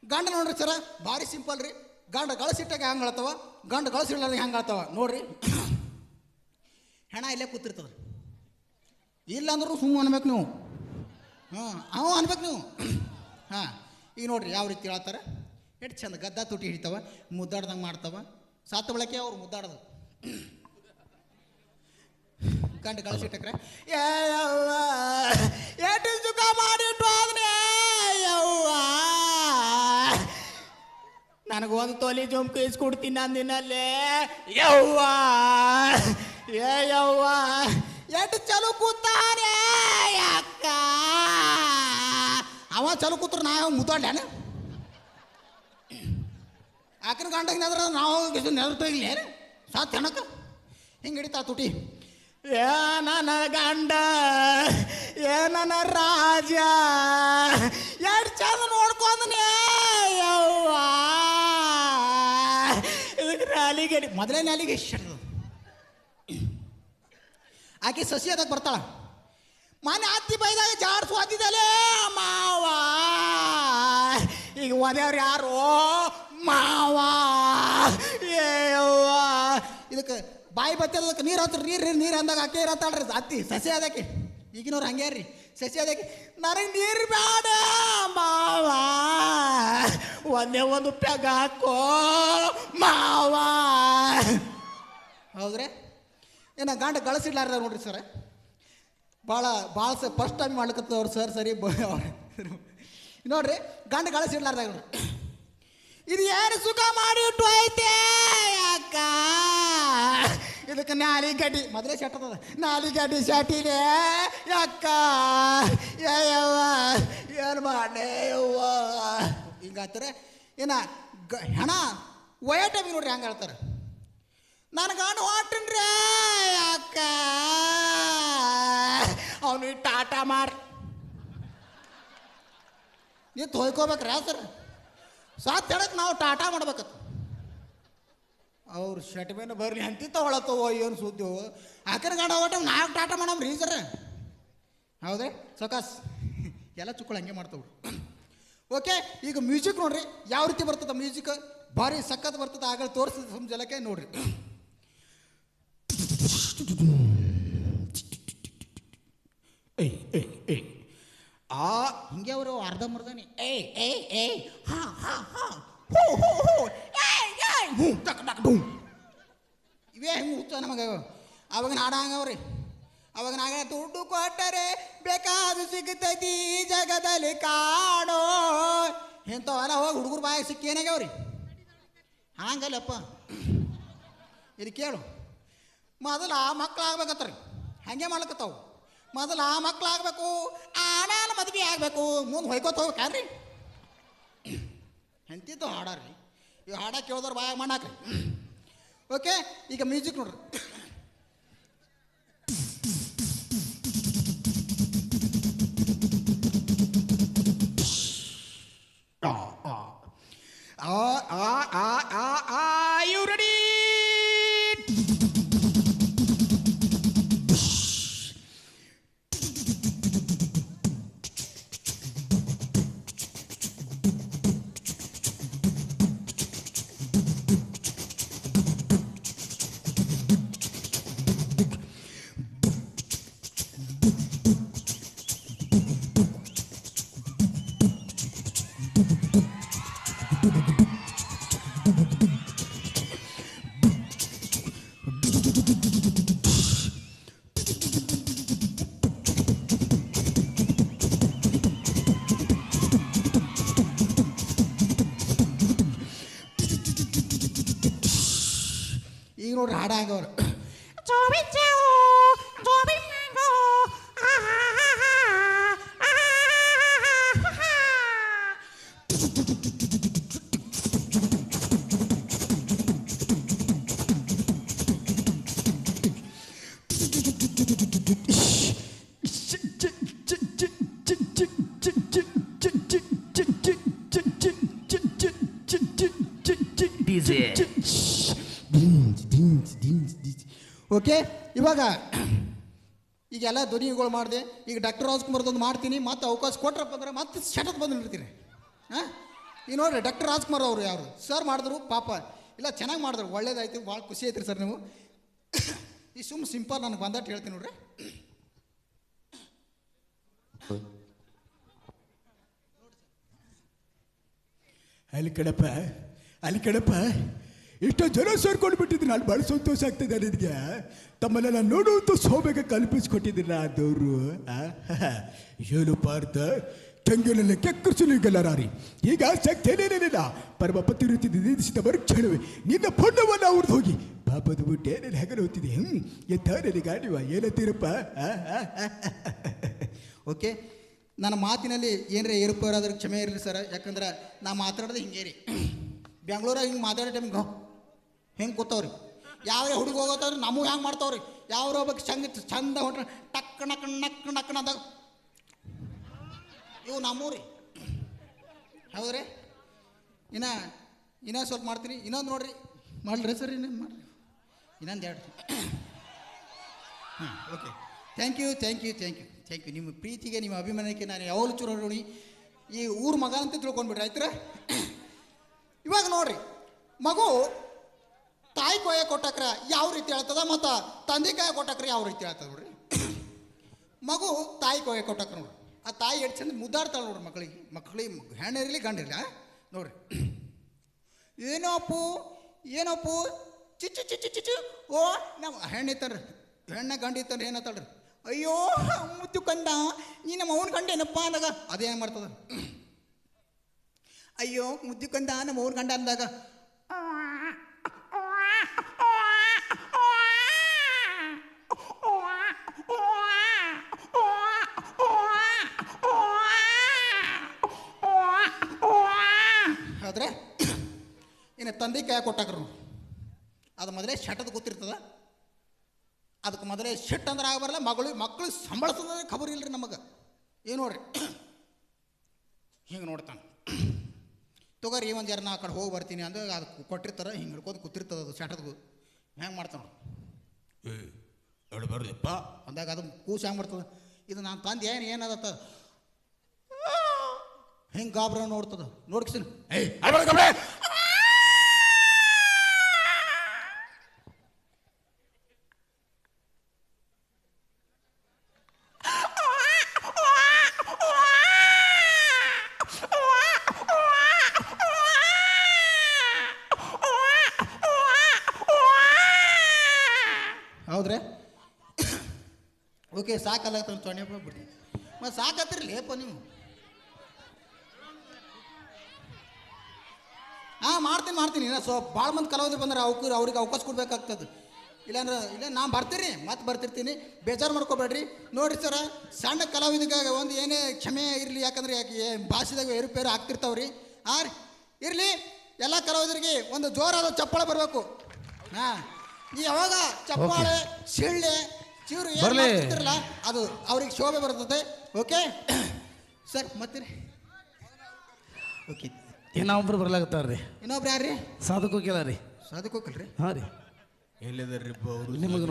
ಗಂಡ ನೋಡ್ರಿ ಸರ ಭಾರಿ ಸಿಂಪಲ್ ರೀ. ಗಂಡ ಗಳಸಿಟ್ಟಾಗ ಹೆಂಗೆ ಅಳ್ತಾವ, ಗಂಡ ಗಳಸಿಡ್ಲಾರ್ದಾಗ ಹೆಂಗೆ ಅಳ್ತಾವ ನೋಡ್ರಿ. ಹೆಣ ಇಲ್ಲೇ ಕೂತಿರ್ತದ. ಇಲ್ಲ ಅಂದ್ರೂ ಸುಮ್ಮನೆ ಅನ್ಬೇಕು ನೀವು. ಅವ ಅನ್ಬೇಕು ನೀವು. ಈಗ ನೋಡ್ರಿ ಯಾವ ರೀತಿ ಹೇಳ್ತಾರೆ. ಎಷ್ಟು ಚಂದ ಗದ್ದ ತುಟಿ ಹಿಡಿತಾವ, ಮುದ್ದಾಡ್ದಂಗೆ ಮಾಡ್ತಾವ. ಸಾತ ಬಳಕೆ ಅವ್ರು ಮುದ್ದಾಡೋದು. ಗಂಡ ಗಳಸಿಟ್ಟಕ್ರೆ ಎಷ್ಟು ಸುಖ ಮಾಡಿಟ್ಟು ಆದ್ರೆ ಯವ್ವ ನನಗೊಂದು ತೊಲಿ ಜೊಂಪು ಇಸ್ಕೊಡ್ತೀನಿ ಅಂದಿನಲ್ಲೇ ಯವ್ವ ಯವ್ವ ಎಷ್ಟು ಚಲೋ ಕೂತಾನೆ ಅಕ್ಕ. ಅವ ಚಲೋ ಕೂತ್ರ ನಾ ಮುದ್ದಾಡ್ಲೇನ ಆಕಿನ ಗಂಡಗೆ ನೆದ್ರ ನಾವು ನೆದ್ರ ಇಲ್ಲ ಸಾತ್ ಹೆಣಕ ಹಿಂಗೆ ಹಿಡಿತಾ ತುಟಿ. ಏ ನನ್ನ ಗಂಡ ಏ ನನ್ನ ರಾಜ ಎಷ್ಟು ಚಂದ ನೋಡ್ಕೊಂಡನೇ ಯವ್ವ. ಇದಕ್ಕೆ ನಾಲಿಗೆ ಮೊದಲೇ ನಾಲಿಗೆ ಇಷ್ಟ. ಆಕೆ ಸಸಿ ಅದಕ್ಕೆ ಬರ್ತಾಳ. ಮನೆ ಹತ್ತಿ ಬೈದಾಗ ಜಾಡ್ಸು ಹತ್ತಿದಲೇ ಮಾವ. ಈಗ ಒದ್ಯವ್ರು ಯಾರು ಮಾವ. ಏವ್ವ ಇದಕ್ಕೆ ಬಾಯಿ ಬತ್ತದಕ್ಕೆ ನೀರು ಹತ್ರ ನೀರು ಅಂದಾಗ ಆಕೆ ಇರತ್ತಾಳ್ರಿ ಅತ್ತಿ ಸಸಿ ಅದಕ್ಕೆ. ಈಗಿನವ್ರು ಹಂಗೆ ರೀ ಸಸಿ ಅದಕ್ಕೆ ನನಗೆ ನೀರು ಬೇಡ ಮಾವ, ಒಂದೇ ಒಂದು ಪೆಗ್ ಹಾಕೋ ಮಾವ. ಹೌದ್ರಿ ಏನ ಗಂಡ ಗಳಸಿಡ್ಲಾರ್ದ ನೋಡ್ರಿ ಸರ್. ಭಾಳ ಫಸ್ಟ್ ಟೈಮ್ ಮಾಡ್ಕತ್ತವ್ರು ಸರ್. ಸರಿ ನೋಡ್ರಿ ಗಂಡ ಗಳಸಿಡ್ಲಾರ್ದಾಗ ನೋಡ್ರಿ. ಇದು ಏನು ಸುಖ ಮಾಡಿಟ್ಟು ಐತೆ ಅಕ್ಕ. ಇದಕ್ಕೆ ನಾಲಿಗಡ್ಡಿ ಮೊದಲೇ ಶೆಟ್ಟದ. ನಾಲಿಗಡ್ಡಿ ಶೆಟ್ಟಿದೆ ಅಕ್ಕ. ಯವ್ವ ಏನು ಮಾಡೇ ಯವ್ವ ಹಿಂಗಾತಾರೆ. ಏನ ಹೆಣ ಒಯ್ಯ ಟೈಮಿಗೆ ನೋಡ್ರಿ ಹಂಗೆ ಹೇಳ್ತಾರೆ. ನನ್ನ ಗಂಡ ಹೊಂಟನ್ರಿ ಅಕ್ಕ. ಅವನು ಟಾಟಾ ಮಾರಿ ನೀವು ತೊಯ್ಕೋಬೇಕ್ರಿ ಸರ್. ಸಾತ್ ಹೇಳಕ್ಕೆ ನಾವು ಟಾಟಾ ಮಾಡ್ಬೇಕತ್ತು. ಅವ್ರು ಶರ್ಟ್ ಮೇಲೆ ಬರಲಿ ಅಂತಿ ತೊಗೊಳತ್ತವ ಏನು ಸುದ್ದಿವು. ಆಕಿನ ಗಂಡ ಹೊಟ್ಟ ನಾವು ಟಾಟಾ ಮಾಡಮ್ರಿ ಸರ್. ಹೌದ್ರಿ ಸೊಕಾಸ್ ಎಲ್ಲ ಚುಕ್ಕಳು ಹಂಗೆ ಮಾಡ್ತವ್ರು. ಓಕೆ ಈಗ ಮ್ಯೂಸಿಕ್ ನೋಡ್ರಿ ಯಾವ ರೀತಿ ಬರ್ತದೆ. ಮ್ಯೂಸಿಕ್ ಭಾರಿ ಸಖತ್ ಬರ್ತದೆ. ಆಗ ತೋರಿಸಿದ ಸಂಜಲಕ್ಕೆ ನೋಡ್ರಿ. ಆ ಹಿಂಗೆ ಅವರು ಅರ್ಧಂಬರ್ಧನಿ ಇವೇ ಹೆಂಗೆ ಹುಚ್ಚ ನಮಗೆ. ಅವಾಗ ನಾಡ ಹಂಗವ್ರಿ. ಅವಾಗ ನಾಗ ದುಡ್ಡು ಕೊಟ್ಟರೆ ಬೇಕಾದು ಸಿಗ್ತೈತಿ ಜಗದಲ್ಲಿ ಕಾಣೋ ಇಂಥವೆಲ್ಲ ಹೋಗಿ ಹುಡುಗರು ಬಾಯಿ ಸಿಕ್ಕಿ ಏನಾಗ್ಯಾವ್ರಿ. ಹಂಗಲ್ಲಪ್ಪ ಇಲ್ಲಿ ಕೇಳು. ಮೊದಲು ಆ ಮಕ್ಳು ಆಗ್ಬೇಕತ್ರಿ ಹಂಗೆ ಮಾಡ್ಲಕತ್ತಾವು. ಮೊದಲು ಆ ಮಕ್ಳು ಆಗಬೇಕು, ಆಮೇಲೆ ಮದುವೆ ಆಗಬೇಕು, ಮುಂದೆ ಹೊಯ್ಕೋತ ಹೋಗ್ಬೇಕ್ರಿ. ಎಂತಿದ್ದು ಹಾಡಾರಿ. ಇವು ಹಾಡ ಕೇಳಿದವ್ರು ಬಾಯಾಗ ಮಾಡಾಕ್ರಿ. ಓಕೆ ಈಗ ಮ್ಯೂಸಿಕ್ ನೋಡ್ರಿ. You ready? ಈಗ ನೋಡ್ರಿ ಹಾಡ ಆಗವ್ರು. ಓಕೆ ಇವಾಗ ಈಗೆಲ್ಲ ಧ್ವನಿಗಳು ಮಾಡಿದೆ. ಈಗ ಡಾಕ್ಟರ್ ರಾಜ್ಕುಮಾರ್ದೊಂದು ಮಾಡ್ತೀನಿ, ಮತ್ತೆ ಅವಕಾಶ ಕೊಟ್ರಪ್ಪ ಅಂದ್ರೆ ಮತ್ತೆ ಶಟತ್ ಬಂದು ನಿಲ್ತೀರಿ. ಹಾಂ ಈ ನೋಡ್ರಿ ಡಾಕ್ಟರ್ ರಾಜ್ಕುಮಾರ್ ಅವರು ಯಾರು ಸರ್ ಮಾಡಿದ್ರು ಪಾಪ ಇಲ್ಲ ಚೆನ್ನಾಗಿ ಮಾಡಿದ್ರು ಒಳ್ಳೇದಾಯ್ತು ಭಾಳ ಖುಷಿ ಐತ್ರಿ ಸರ್ ನೀವು ಈ ಸಿಂಪಲ್ ನನಗೆ ಬಂದಟ್ಟು ಹೇಳ್ತೀನಿ ನೋಡ್ರಿ ಅಲ್ಲಿ ಕಡಪ ಎಷ್ಟೋ ಜನ ಸೇರ್ಕೊಂಡು ಬಿಟ್ಟಿದ್ರು ನಾನು ಭಾಳ ಸಂತೋಷ ಆಗ್ತದೆ ನನಗೆ ತಮ್ಮನ್ನೆಲ್ಲ ನೋಡುವಂಥ ಸೌಭಾಗ್ಯ ಕಲ್ಪಿಸ್ಕೊಟ್ಟಿದ್ದೀರ ಅದವರು ಏನು ಪಾರ್ಥ ತಂಗಿನಲ್ಲಿ ಕೆಕ್ಕರಿಸಲಿಗಲ್ಲರಾರಿ ಈಗ ಶಕ್ತಿಯೇನೇನಿಲ್ಲ ಪರಮ ಪತಿ ರೀತಿ ನಿಂದಿಸಿದ ಮರುಕ್ಷಣವೇ ನಿನ್ನ ಪೊಣ್ಣವನ್ನು ಅವ್ರದ್ದು ಹೋಗಿ ಪಾಪದ ಬಿಟ್ಟೆ ನಾನು ಹೆಗಲು ಹೋಗ್ತಿದೆ ಎಂತ ನನಗೆ ಗಾಡಿವ ಏನತ್ತೀರಪ್ಪ ಓಕೆ ನನ್ನ ಮಾತಿನಲ್ಲಿ ಏನರೇ ಏರುಪೇರಾದ್ರೆ ಕ್ಷಮೆ ಇರಲಿ ಸರ್ ಯಾಕಂದ್ರೆ ನಾ ಮಾತಾಡೋದು ಹಿಂಗೆ ರೀ ಬೆಂಗ್ಳೂರಾಗ ಹಿಂಗೆ ಮಾತಾಡೋ ಟೈಮಿಗೆ ಹೆಂಗೆ ಕೂತವ್ರಿ ಯಾವ್ಯಾವ ಹುಡುಗ ಹೋಗೋತಾವ್ರಿ ನಮಗೂ ಹೆಂಗೆ ಮಾಡ್ತಾವ್ರಿ ಯಾವ್ರ ಹೋಗ್ಬೇಕು ಚಂದ ಹೊಟ್ರೆ ಟಕ್ ನಕ್ ನಕ್ ನಕ್ ಅಂದಾಗ ಇವು ನಮ್ಮೂರಿ ಹೌದ್ರಿ ಇನ್ನೂ ಸ್ವಲ್ಪ ಮಾಡ್ತೀನಿ ಇನ್ನೊಂದು ನೋಡ್ರಿ ಮಾಡ್ರಿ ಸರ್ ಇನ್ನೊಂದು ಮಾಡ್ರಿ ಇನ್ನೊಂದು ಎರಡು ಓಕೆ ಥ್ಯಾಂಕ್ ಯು ನಿಮ್ಮ ಪ್ರೀತಿಗೆ ನಿಮ್ಮ ಅಭಿಮಾನಕ್ಕೆ ನಾನು ಯಾವಾಗಲೂ ಚೂರೋಣಿ ಈ ಊರ ಮಗ ಅಂತ ತಿಳ್ಕೊಂಡ್ಬಿಡ್ರಿ ಆಯ್ತರ ಇವಾಗ ನೋಡ್ರಿ ಮಗು ತಾಯಿ ಕೊಯ್ಯ ಕೊಟ್ಟಕ್ರ ಯಾವ ರೀತಿ ಹೇಳ್ತದ ಮತ್ತು ತಂದೆ ಕಾಯ ಕೊಟ್ಟಕ್ರ ಯಾವ ರೀತಿ ಹೇಳ್ತದ ನೋಡ್ರಿ ಮಗು ತಾಯಿ ಕೊಯ್ಯ ಕೊಟ್ಟಕ್ರ ನೋಡ್ರಿ ಆ ತಾಯಿ ಎಷ್ಟು ಚಂದ ಮುದ್ದಾಡ್ತಾಳೆ ನೋಡ್ರಿ ಮಕ್ಕಳಿಗೆ ಹೆಣ್ಣಿರಲಿ ಗಂಡಿರಲಿ ನೋಡ್ರಿ ಏನಪ್ಪು ಚಿಚ್ಚು ಚಿಚ್ಚು ಚಿಚ್ಚು ಓ ನಾವು ಹೆಣ್ಣಿತ್ತಾರ್ರಿ ಗಂಡ ಇತ್ತಾರ ಏನತ್ತಾಳ್ರಿ ಅಯ್ಯೋ ಮುದ್ದು ಕಂಡ ನೀ ನಮ್ಮ ಅವನ ಗಂಡ ಏನಪ್ಪ ಅಂದಾಗ ಅದೇನು ಮಾಡ್ತದ ಅಯ್ಯೋ ಮುದ್ದು ಕಂದ ನಮ್ಮ ಅವ್ರ ಗಂಡ ಅಂದಾಗ ಆದ್ರೆ ಇನ್ನು ತಂದೆ ಕೈ ಕೊಟ್ಟಾಕ್ರು ಅದು ಮೊದಲೇ ಶಟದ ಗೊತ್ತಿರ್ತದ ಅದಕ್ಕೆ ಮೊದಲೇ ಶೆಟ್ ಅಂದ್ರೆ ಆಗಬಾರಲ್ಲ ಮಕ್ಕಳು ಸಂಬಳಸದ ಖಬರ್ ಇಲ್ರಿ ನಮಗೆ ಏನು ನೋಡ್ರಿ ಹಿಂಗೆ ನೋಡ್ತಾನೆ ತಗೋರಿ ಒಂದು ಜರ ನಾ ಆ ಕಡೆ ಹೋಗಿ ಬರ್ತೀನಿ ಅಂದ್ರೆ ಅದು ಕೊಟ್ಟಿರ್ತಾರೆ ಹಿಂಗೆ ಹಿಡ್ಕೊಂಡು ಕೂತಿರ್ತದೆ ಅದು ಶಟದ್ಗೂ ಹೆಂಗೆ ಮಾಡ್ತಾನೆ ಬರ್ಲಿಪ್ಪ ಅಂದಾಗ ಅದು ಕೂಸು ಹೆಂಗೆ ಬರ್ತದೆ ಇದು ನಾನು ತಂದೆ ಏನದತ್ತ ಹೆಂಗೆ ಗಾಬ್ರ ನೋಡ್ತದ ನೋಡ್ಕಿಸಿನ ಹೌದ್ರಿ ಓಕೆ ಸಾಕಲ್ಲ ತೊಣೆ ಬಿಡ್ರಿ ಮತ್ತು ಸಾಕತ್ತಿರಲಿ ಅಪ್ಪ ನೀವು ಮಾಡ್ತೀನಿ ಇಲ್ಲ ಭಾಳ ಮಂದಿ ಕಲಾವಿದ್ರು ಬಂದ್ರೆ ಅವ್ರಿಗೆ ಅವಕಾಶ ಕೊಡ್ಬೇಕಾಗ್ತದೆ ಇಲ್ಲ ನಾನು ಮತ್ತೆ ಬರ್ತಿರ್ತೀನಿ ಬೇಜಾರು ಮಾಡ್ಕೋಬೇಡ್ರಿ ನೋಡಿರಿ ಸರ ಸಣ್ಣ ಕಲಾವಿದಗಾಗಿ ಒಂದು ಏನೇ ಕ್ಷಮೆ ಇರಲಿ ಯಾಕಂದ್ರೆ ಭಾಷೆದಾಗ ಏರುಪೇರು ಆಗ್ತಿರ್ತಾವ್ರಿ ರೀ ಇರಲಿ ಎಲ್ಲ ಕಲಾವಿದರಿಗೆ ಒಂದು ಜೋರಾದ ಚಪ್ಪಾಳೆ ಬರಬೇಕು ನೀವು ಯಾವಾಗ ಚಪ್ಪಾಳೆ ಸಿಳ್ಳೆ ಚೀರು ಏನಿರಲ್ಲ ಅದು ಅವ್ರಿಗೆ ಶೋಭೆ ಬರ್ತದೆ ಓಕೆ ಸರ್ ಮತ್ತೆ ಓಕೆ ಇನ್ನೊಬ್ರು ಬರ್ಲಾಗತ್ತಾರ್ರಿ ಇನ್ನೊಬ್ರು ಯಾರ್ರಿ ಸಾಧಕೋಕಿಲ್ಲ ರೀ ಸಾಧಕೋಕಿಲ್ರಿ ಹಾಂ ರೀ ಎಲ್ಲಿದಾರ್ರಿಪ್ಪ ಅವರು ನಿಮಗೆ